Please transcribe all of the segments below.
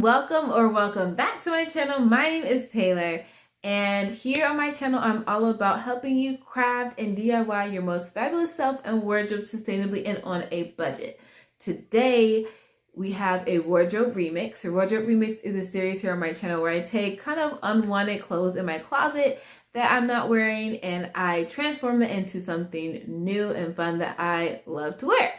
welcome back to my channel. My name is Taylor, and here on my channel I'm all about helping you craft and DIY your most fabulous self and wardrobe sustainably and on a budget. Today we have a wardrobe remix. A wardrobe remix is a series here on my channel where I take kind of unwanted clothes in my closet that I'm not wearing and I transform it into something new and fun that I love to wear.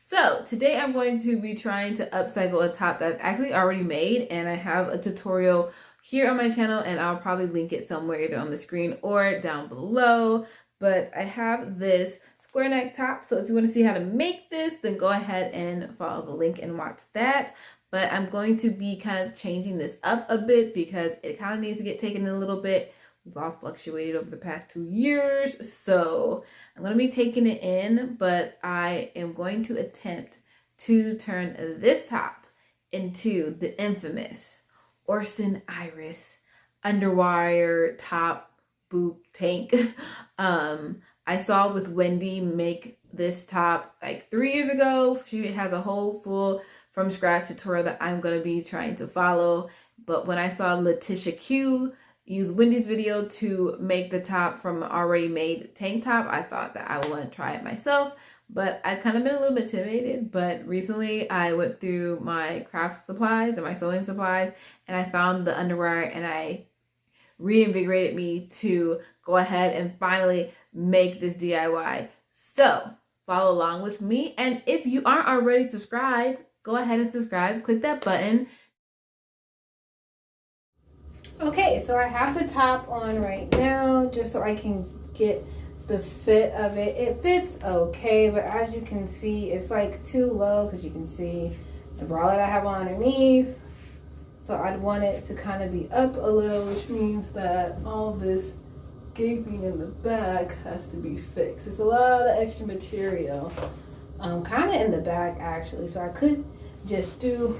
So today I'm going to be trying to upcycle a top that I've actually already made, and I have a tutorial here on my channel and I'll probably link it somewhere either on the screen or down below. But I have this square neck top, so if you want to see how to make this, then go ahead and follow the link and watch that. But I'm going to be kind of changing this up a bit because it kind of needs to get taken a little bit. We've all fluctuated over the past 2 years, so I'm going to be taking it in, but I am going to attempt to turn this top into the infamous Orson Iris underwire top boot tank. I saw with Wendy make this top like 3 years ago. She has a whole full from scratch tutorial that I'm going to be trying to follow, but when I saw Letitia Q use Wendy's video to make the top from an already made tank top, I thought that I would want to try it myself. But I've kind of been a little bit intimidated. But recently I went through my craft supplies and my sewing supplies and I found the underwire, and I reinvigorated me to go ahead and finally make this DIY. So follow along with me, and if you aren't already subscribed, go ahead and subscribe. Click that button. Okay, so I have the top on right now just so I can get the fit of it. It fits okay, but as you can see, it's like too low because you can see the bra that I have on underneath. So I'd want it to kind of be up a little, which means that all this gaping in the back has to be fixed. It's a lot of extra material, kind of in the back actually. So I could just do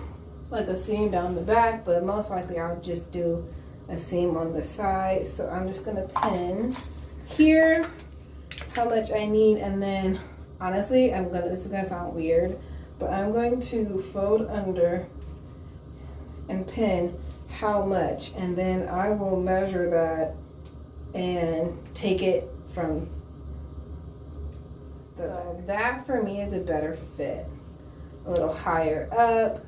like a seam down the back, but most likely I'll just do a seam on the side. So I'm just gonna pin here how much I need, and then honestly this is gonna sound weird, but I'm going to fold under and pin how much, and then I will measure that and take it from so that for me is a better fit, a little higher up.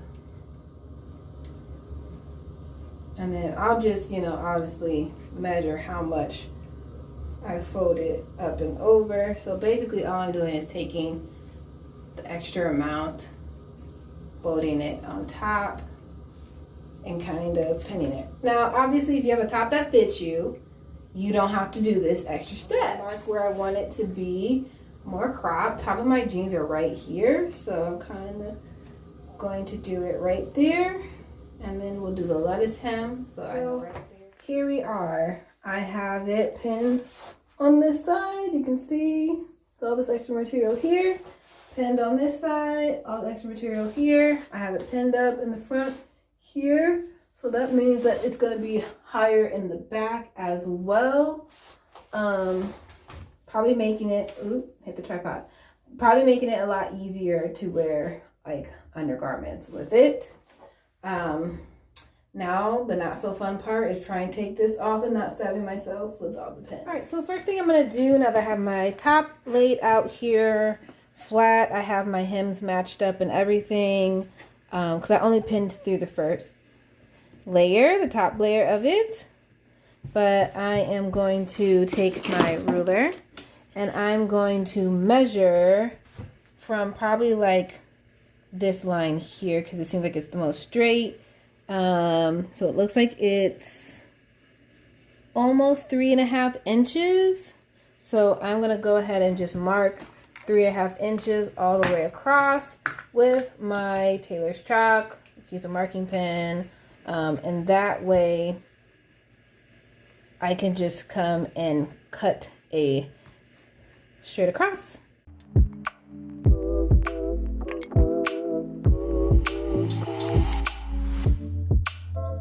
And then I'll just, obviously measure how much I fold it up and over. So basically all I'm doing is taking the extra amount, folding it on top, and kind of pinning it. Now, obviously, if you have a top that fits you, you don't have to do this extra step. Mark where I want it to be more cropped. Top of my jeans are right here, so I'm kind of going to do it right there. And then we'll do the lettuce hem. So right there. Here we are. I have it pinned on this side. You can see all this extra material here. Pinned on this side, all the extra material here. I have it pinned up in the front here. So that means that it's gonna be higher in the back as well. Probably making it, hit the tripod. Probably making it a lot easier to wear like undergarments with it. Now the not so fun part is trying to take this off and not stabbing myself with all the pins. All right, so first thing I'm gonna do, now that I have my top laid out here flat, I have my hems matched up and everything, because I only pinned through the first layer, the top layer of it. But I am going to take my ruler and I'm going to measure from probably like this line here, because it seems like it's the most straight. So it looks like it's almost 3.5 inches. So I'm gonna go ahead and just mark 3.5 inches all the way across with my tailor's chalk. Use a marking pen, and that way I can just come and cut a straight across.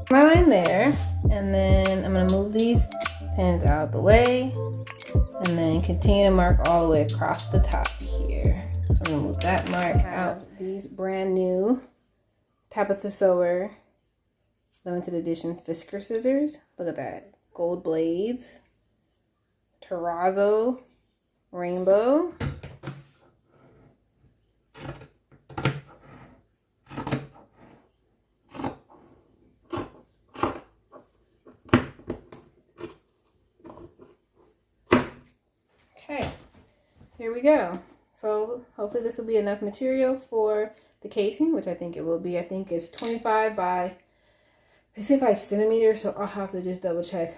My line there, and then I'm going to move these pins out of the way and then continue to mark all the way across the top here. So I'm going to move that mark out. These brand new Tabitha Sewer limited edition Fisker scissors. Look at that. Gold blades. Terrazzo rainbow. Okay, here we go. So hopefully this will be enough material for the casing, which I think it will be. I think it's 25 by, they say 5 centimeters, so I'll have to just double check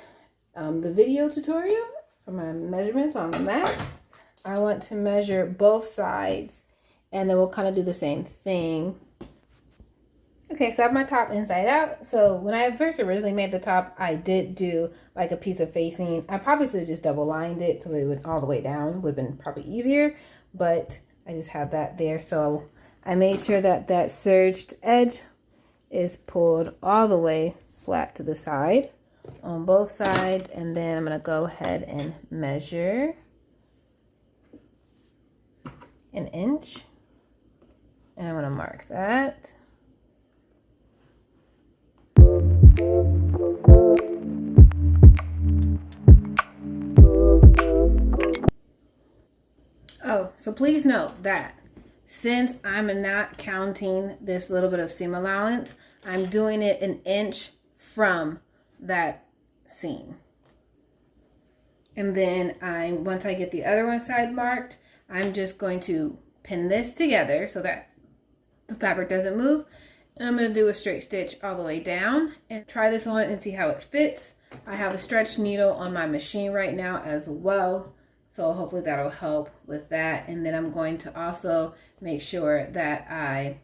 the video tutorial for my measurements on that. I want to measure both sides, and then we'll kind of do the same thing. Okay, so I have my top inside out. So when I first originally made the top, I did do like a piece of facing. I probably should have just double lined it so it went all the way down. Would have been probably easier, but I just have that there. So I made sure that that serged edge is pulled all the way flat to the side on both sides. And then I'm gonna go ahead and measure 1 inch. And I'm gonna mark that. Oh, so please note that since I'm not counting this little bit of seam allowance, I'm doing it 1 inch from that seam. And then once I get the other one side marked, I'm just going to pin this together so that the fabric doesn't move. And I'm going to do a straight stitch all the way down and try this on and see how it fits. I have a stretch needle on my machine right now as well, so hopefully that'll help with that. And then I'm going to also make sure that I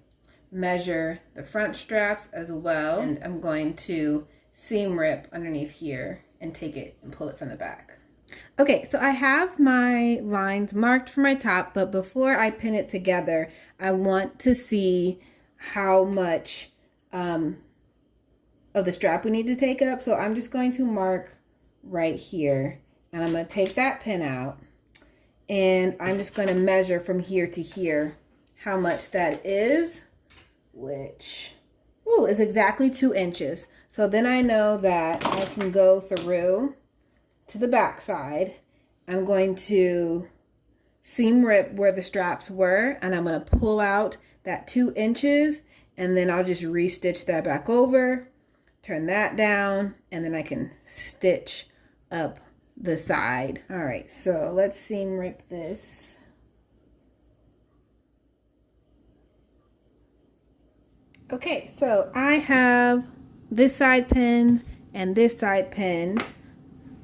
measure the front straps as well. And I'm going to seam rip underneath here and take it and pull it from the back. Okay, so I have my lines marked for my top, but before I pin it together, I want to see how much of the strap we need to take up. So I'm just going to mark right here, and I'm going to take that pin out, and I'm just going to measure from here to here how much that is, which is exactly 2 inches. So then I know that I can go through to the back side. I'm going to seam rip where the straps were, and I'm going to pull out that 2 inches, and then I'll just re-stitch that back over, turn that down, and then I can stitch up the side. All right, so let's seam rip this. Okay, so I have this side pin and this side pin,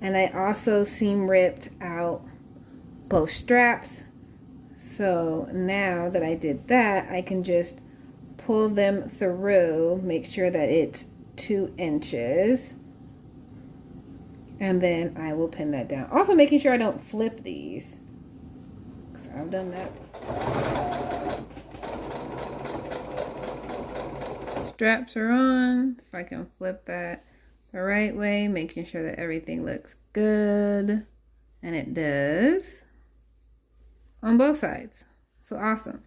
and I also seam ripped out both straps. So now that I did that, I can just pull them through, make sure that it's 2 inches, and then I will pin that down. Also making sure I don't flip these, because I've done that. Straps are on, so I can flip that the right way, making sure that everything looks good, and it does on both sides. So awesome.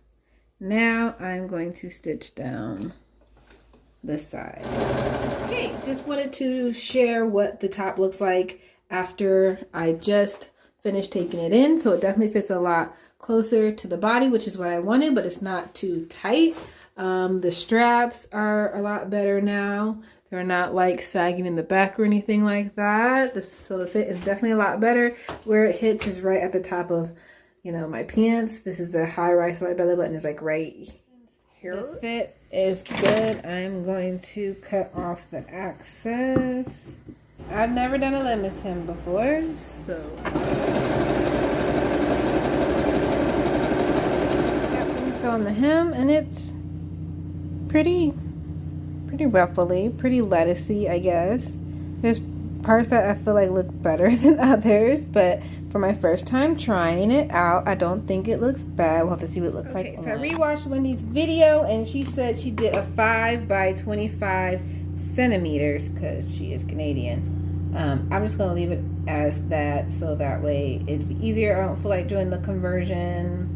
Now I'm going to stitch down this side. Okay, just wanted to share what the top looks like after I just finished taking it in. So it definitely fits a lot closer to the body, which is what I wanted, but it's not too tight. The straps are a lot better now. They're not like sagging in the back or anything like that. So the fit is definitely a lot better. Where it hits is right at the top of, you know, my pants. This is the high rise, so my belly button is like right here. The fit is good. I'm going to cut off the excess. I've never done a limit hem before, so got on the hem, and it's pretty ruffly, pretty lettucey, I guess. There's parts that I feel like look better than others, but for my first time trying it out, I don't think it looks bad. We'll have to see what it looks like. So I rewatched Wendy's video, and she said she did a 5 by 25 centimeters because she is Canadian. I'm just gonna leave it as that, so that way it'd be easier. I don't feel like doing the conversion.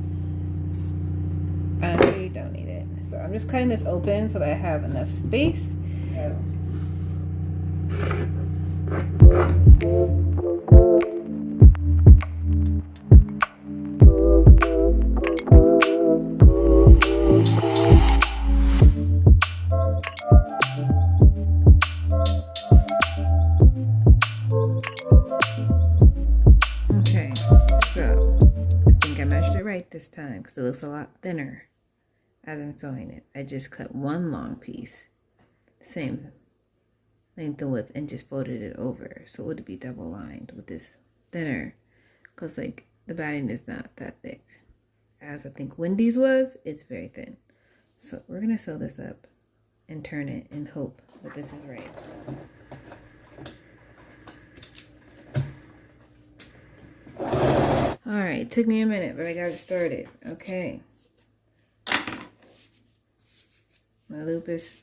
You don't need it. So I'm just cutting this open so that I have enough space. Okay, so I think I measured it right this time because it looks a lot thinner as I'm sewing it. I just cut one long piece, same length and width, and just folded it over so it would be double lined with this thinner, because like the batting is not that thick as I think Wendy's was. It's very thin. So we're gonna sew this up and turn it and hope that this is right. All right, took me a minute, but I got it started. Okay. My loop is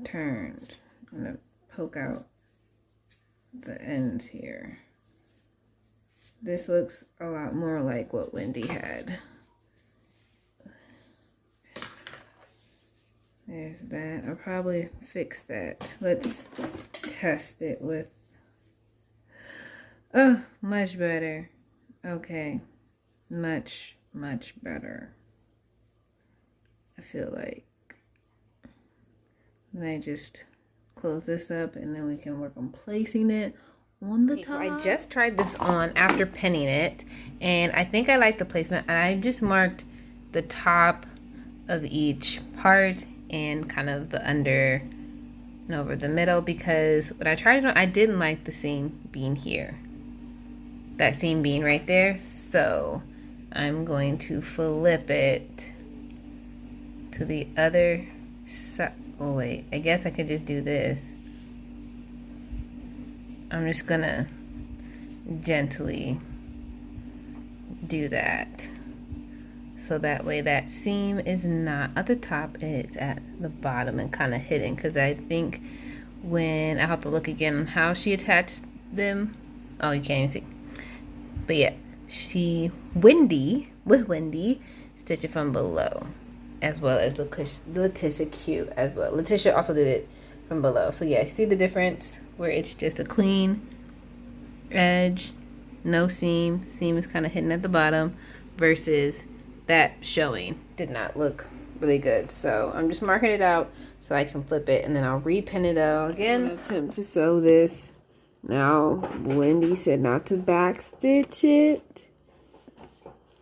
turned. I'm gonna poke out the ends here. This looks a lot more like what Wendy had. There's that. I'll probably fix that. Let's test it with, oh, much better. Okay, much better. I feel like. And I just close this up and then we can work on placing it on the top. So I just tried this on after pinning it, and I think I like the placement. And I just marked the top of each part and kind of the under and over the middle, because when I tried it on, I didn't like the seam being here. That seam being right there. So I'm going to flip it to the other side. Oh wait, I guess I could just do this. I'm just gonna gently do that. So that way that seam is not at the top, it's at the bottom and kind of hidden. Because I think when I have to look again on how she attached them. Oh, you can't even see. But yeah, Wendy stitched it from below, as well as Letitia Q as well. Letitia also did it from below. So yeah, see the difference where it's just a clean edge, no seam. Seam is kind of hidden at the bottom, versus that showing did not look really good. So I'm just marking it out so I can flip it, and then I'll repin it out again. Attempt to sew this. Now, Wendy said not to back stitch it,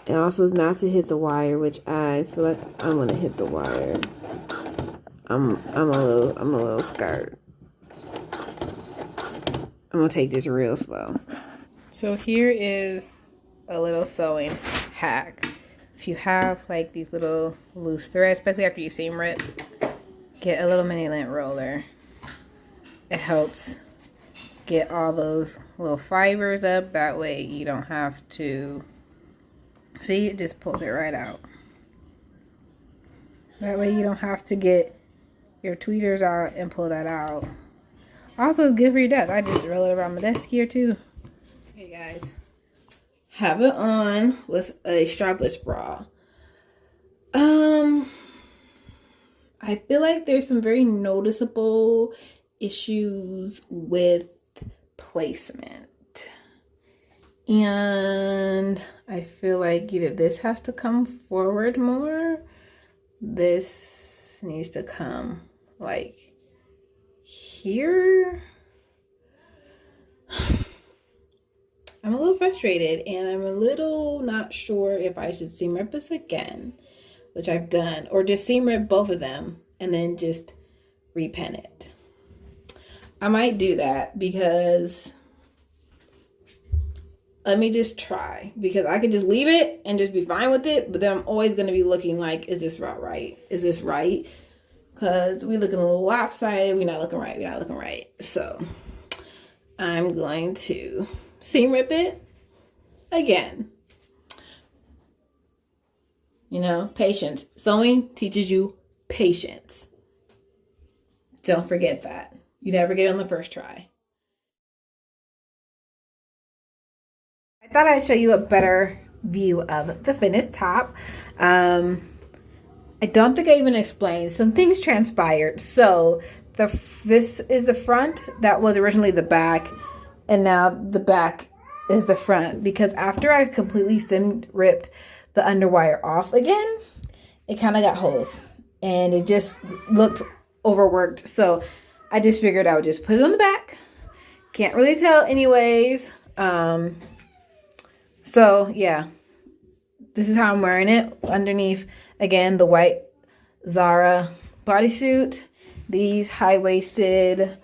and also not to hit the wire, which I feel like I'm gonna hit the wire. I'm a little scared. I'm gonna take this real slow. So here is a little sewing hack. If you have like these little loose threads, especially after you seam rip, get a little mini lint roller. It helps get all those little fibers up. That way you don't have to, see, it just pulls it right out. That way you don't have to get your tweeters out and pull that out. Also, it's good for your desk. I just roll it around my desk here too. Okay guys, have it on with a strapless bra. I feel like there's some very noticeable issues with placement, and I feel like either this has to come forward more, this needs to come like here. I'm a little frustrated, and I'm a little not sure if I should seam rip this again, which I've done, or just seam rip both of them and then just repin it. I might do that, because let me just try, because I could just leave it and just be fine with it, but then I'm always going to be looking like, is this route right? Is this right? Because we looking a little lopsided. We're not looking right. So I'm going to seam rip it again. You know, patience. Sewing teaches you patience. Don't forget that. You never get it on the first try. I thought I'd show you a better view of the finished top. I don't think I even explained. Some things transpired. So this is the front. That was originally the back. and now the back is the front, because after I completely ripped the underwire off again, it kind of got holes and it just looked overworked. So I just figured I would just put it on the back. Can't really tell anyways. So yeah, this is how I'm wearing it. Underneath, again, the white Zara bodysuit, these high-waisted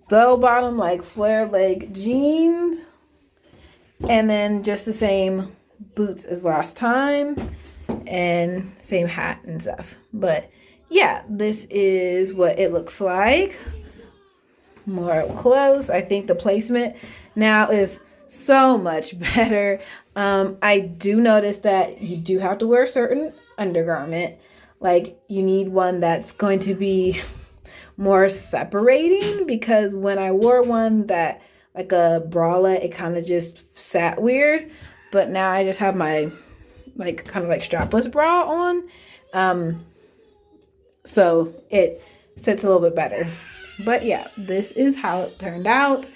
bell-bottom, like flare leg jeans, and then just the same boots as last time, and same hat and stuff. But yeah, this is what it looks like. More up close. I think the placement now is so much better. I do notice that you do have to wear a certain undergarment. Like, you need one that's going to be more separating, because when I wore one that like a bralette, it kind of just sat weird. But now I just have my like kind of like strapless bra on, so it sits a little bit better. But yeah, this is how it turned out.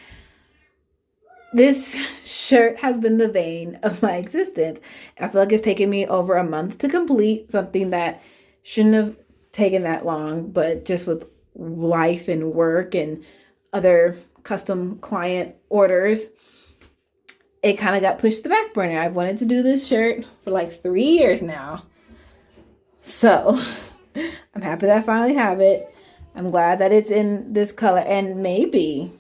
This shirt has been the vein of my existence. I feel like it's taken me over a month to complete, something that shouldn't have taken that long, but just with life and work and other custom client orders, it kind of got pushed to the back burner. I've wanted to do this shirt for like 3 years now. So I'm happy that I finally have it. I'm glad that it's in this color, and maybe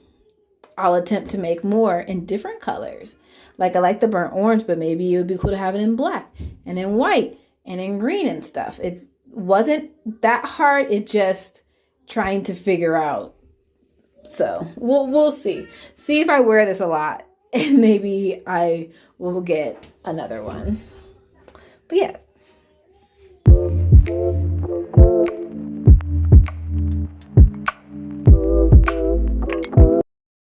I'll attempt to make more in different colors. Like, I like the burnt orange, but maybe it would be cool to have it in black and in white and in green and stuff. It wasn't that hard. It just trying to figure out. So we'll see. See if I wear this a lot, and maybe I will get another one. But yeah.